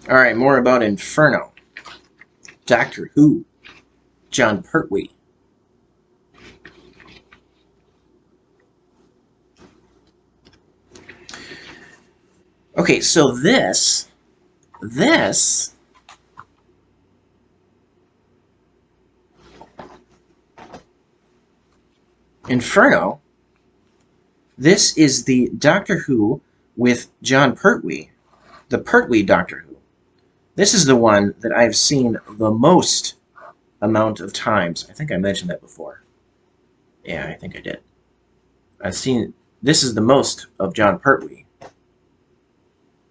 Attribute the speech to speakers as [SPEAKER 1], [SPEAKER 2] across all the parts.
[SPEAKER 1] All right, more about Inferno. Doctor Who. John Pertwee. Okay, so this Inferno, this is the Doctor Who with John Pertwee, the Pertwee Doctor Who. This is the one that I've seen the most amount of times. I think I mentioned that before. Yeah, I think I did. I've seen, this is the most of John Pertwee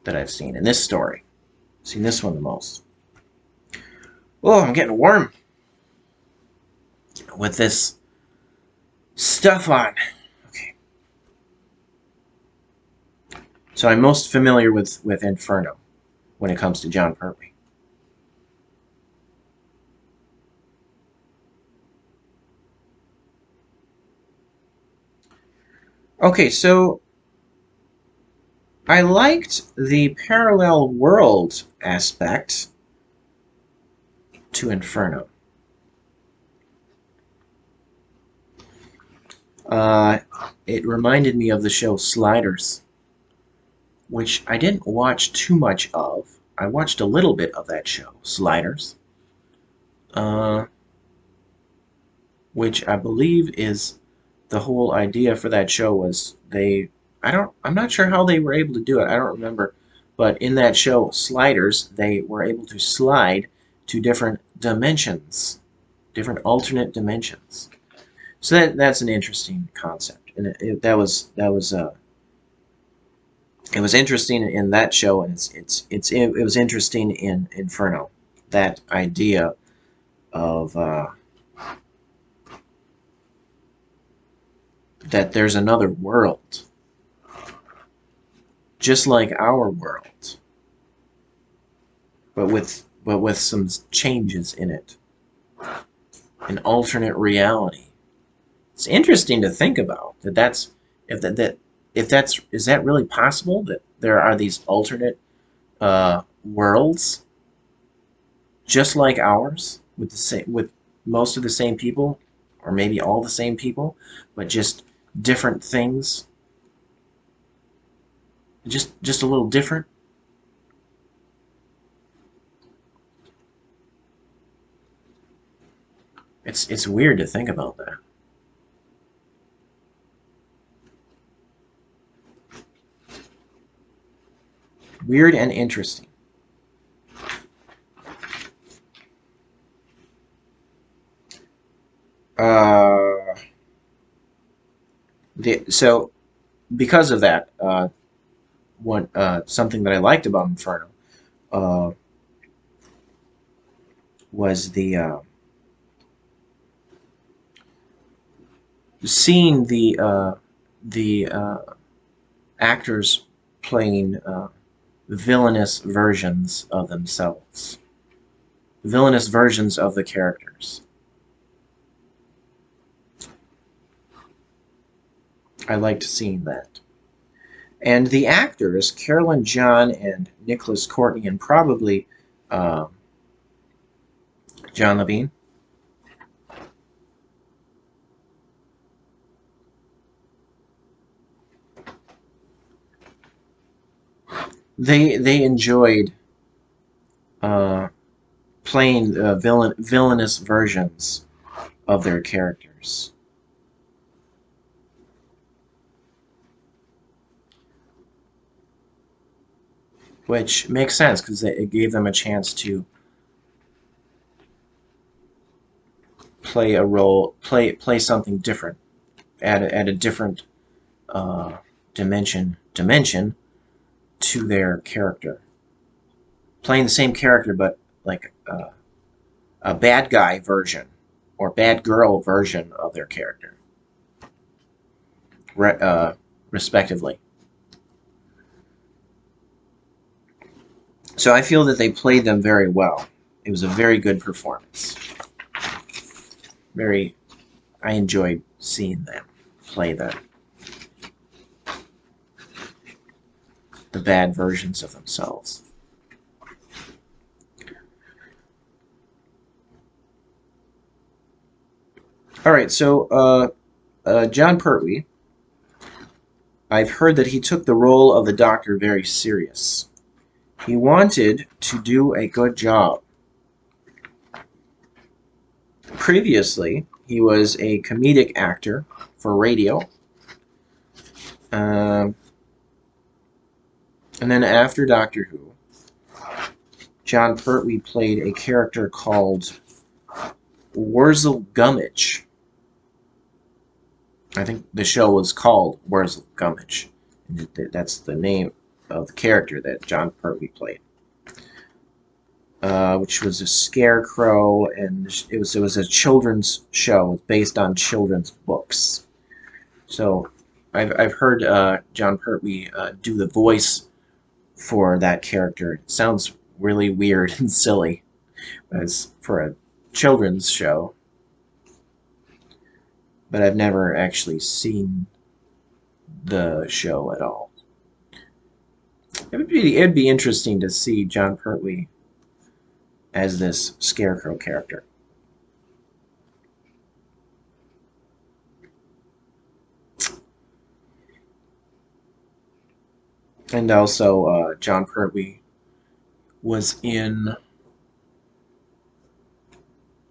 [SPEAKER 1] that I've seen in this story. I've seen this one the most. Oh, I'm getting warm with this stuff on. Okay. So I'm most familiar with Inferno when it comes to John Pertwee. Okay, so I liked the parallel world aspect to Inferno. It reminded me of the show Sliders, which I didn't watch too much of. I watched a little bit of that show, Sliders, uh, which I believe is the whole idea for that show was I'm not sure how they were able to do it. I don't remember. But in that show, Sliders, they were able to slide to different dimensions, different alternate dimensions. So that's an interesting concept, and it was interesting in that show, and it was interesting in Inferno. That idea of that there's another world, just like our world, but with some changes in it, an alternate reality. It's interesting to think about that. That's if that if that's is that really possible that there are these alternate worlds just like ours with the same with most of the same people, or maybe all the same people, but just different things, just a little different. It's weird to think about that. Weird and interesting. Uh, so because of that, something that I liked about Inferno uh, was seeing the actors playing villainous versions of themselves, villainous versions of the characters. I liked seeing that. And the actors, Carolyn John and Nicholas Courtney, and probably uh, John Levine, they enjoyed uh, playing villainous versions of their characters, which makes sense because it gave them a chance to play a role, play something different, add a different uh, dimension to their character, playing the same character but like a bad guy version or bad girl version of their character, re respectively. So I feel that they played them very well. It was a very good performance. Very, I enjoyed seeing them play the bad versions of themselves. All right, so John Pertwee, I've heard that he took the role of the Doctor very serious. He wanted to do a good job. Previously, he was a comedic actor for radio. Um, and then after Doctor Who, John Pertwee played a character called Wurzel Gummidge. I think the show was called Wurzel Gummidge. That's the name of the character that John Pertwee played, which was a scarecrow, and it was a children's show based on children's books. So I've heard John Pertwee do the voice for that character. It sounds really weird and silly as for a children's show, but I've never actually seen the show at all. It'd be interesting to see John Pertwee as this scarecrow character. And also, John Pertwee was in.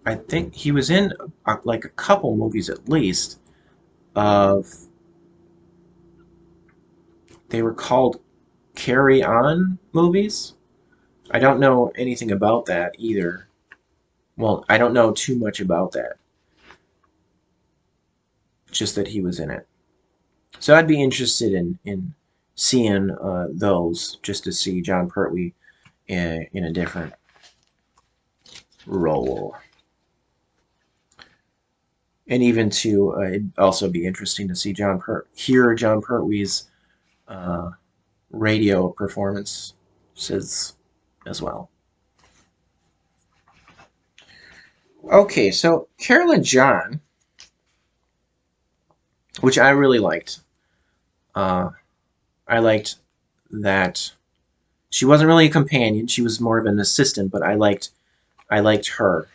[SPEAKER 1] I think he was in like a couple movies at least. Of they were called Carry On movies. I don't know anything about that either. Well, I don't know too much about that. Just that he was in it. So I'd be interested in seeing those just to see John Pertwee in a different role. And even to it'd also be interesting to see hear John Pertwee's uh, radio performances as well. Okay, so Carolyn John, which I really liked. Uh, I liked that she wasn't really a companion; she was more of an assistant. But I liked her.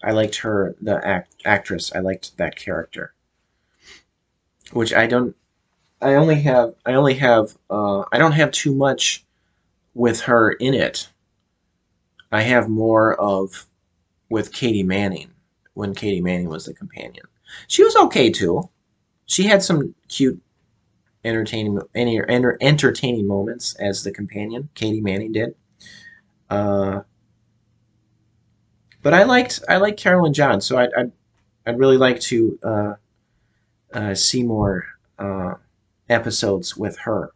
[SPEAKER 1] I liked her, the actress. I liked that character, which I don't. I don't have too much with her in it. I have more of with Katie Manning when Katie Manning was the companion. She was okay too. She had some cute, entertaining moments as the companion. Katie Manning did. Uh, but I liked Carolyn John, so I'd really like to see more episodes with her.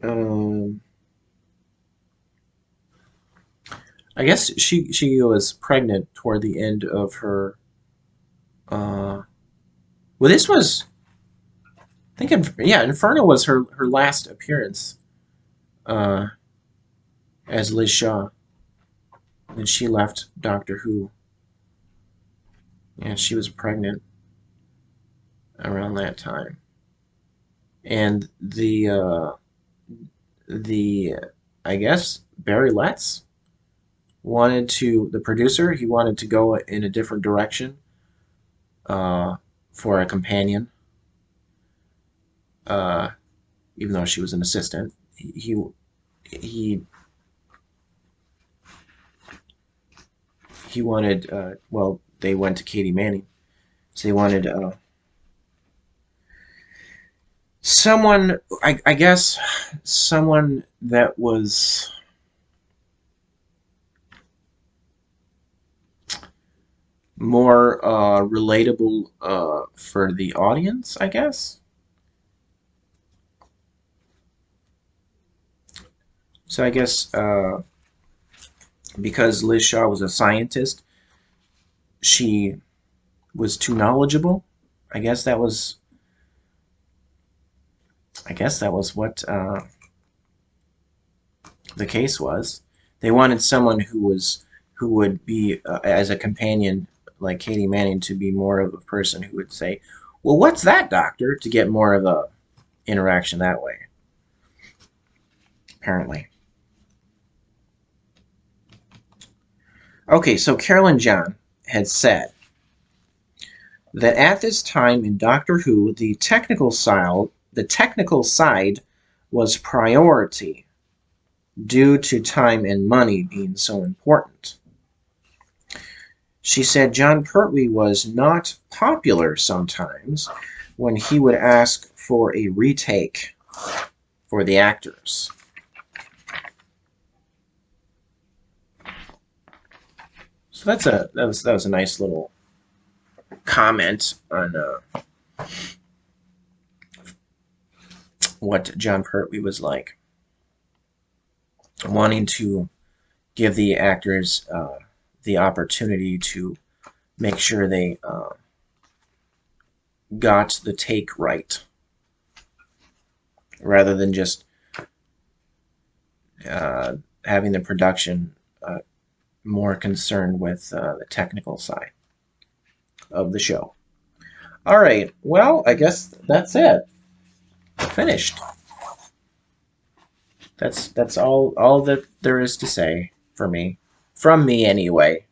[SPEAKER 1] Um, I guess she was pregnant toward the end of her. Uh, well, this was I think yeah, Inferno was her last appearance uh, as Liz Shaw. And she left Doctor Who. Yeah, she was pregnant around that time. And the I guess Barry Letts the producer, he wanted to go in a different direction uh, for a companion, uh, even though she was an assistant. He he wanted well, they went to Katie Manning, so they wanted someone, I guess, someone that was more relatable for the audience, I guess. So I guess because Liz Shaw was a scientist, she was too knowledgeable. I guess that was I guess that was what the case was. They wanted someone who would be as a companion like Katie Manning to be more of a person who would say, "Well, what's that, doctor?" to get more of a interaction that way. Apparently. Okay, so Carolyn John had said that at this time in Doctor Who, the technical side was priority due to time and money being so important. She said John Pertwee was not popular sometimes when he would ask for a retake for the actors. So that was a nice little comment on what John Pertwee was like, wanting to give the actors the opportunity to make sure they got the take right, rather than just having the production more concerned with the technical side of the show. All right, well, I guess that's it. Finished. That's all that there is to say for me, from me anyway,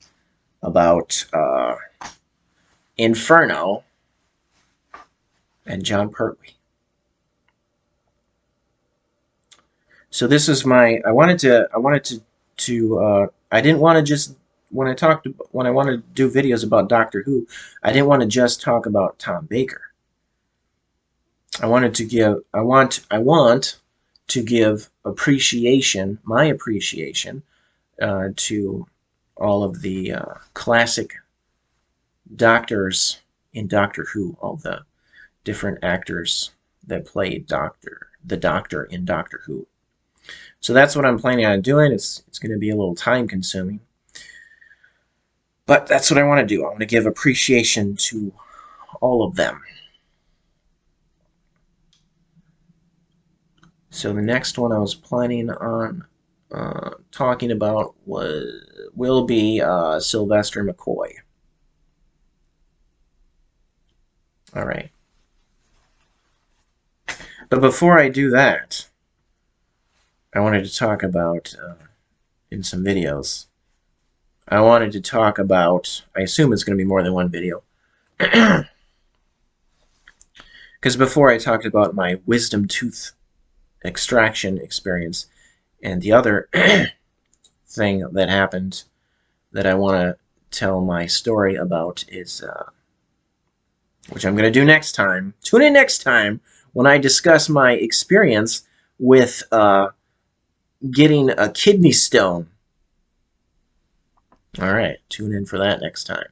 [SPEAKER 1] about Inferno and John Pertwee. So this is my. I wanted to. I didn't want to just when I wanted to do videos about Doctor Who, I didn't want to just talk about Tom Baker. I want to give appreciation, my appreciation, to all of the classic doctors in Doctor Who, all the different actors that played the Doctor in Doctor Who. So that's what I'm planning on doing. It's going to be a little time consuming, but that's what I want to do. I want to give appreciation to all of them. So the next one I was planning on talking about will be Sylvester McCoy. All right. But before I do that, I wanted to talk about, in some videos, I wanted to talk about, I assume it's going to be more than one video, because before I talked about my wisdom tooth extraction experience, and the other thing that happened that I want to tell my story about is, which I'm going to do next time. Tune in next time when I discuss my experience with getting a kidney stone. All right, tune in for that next time.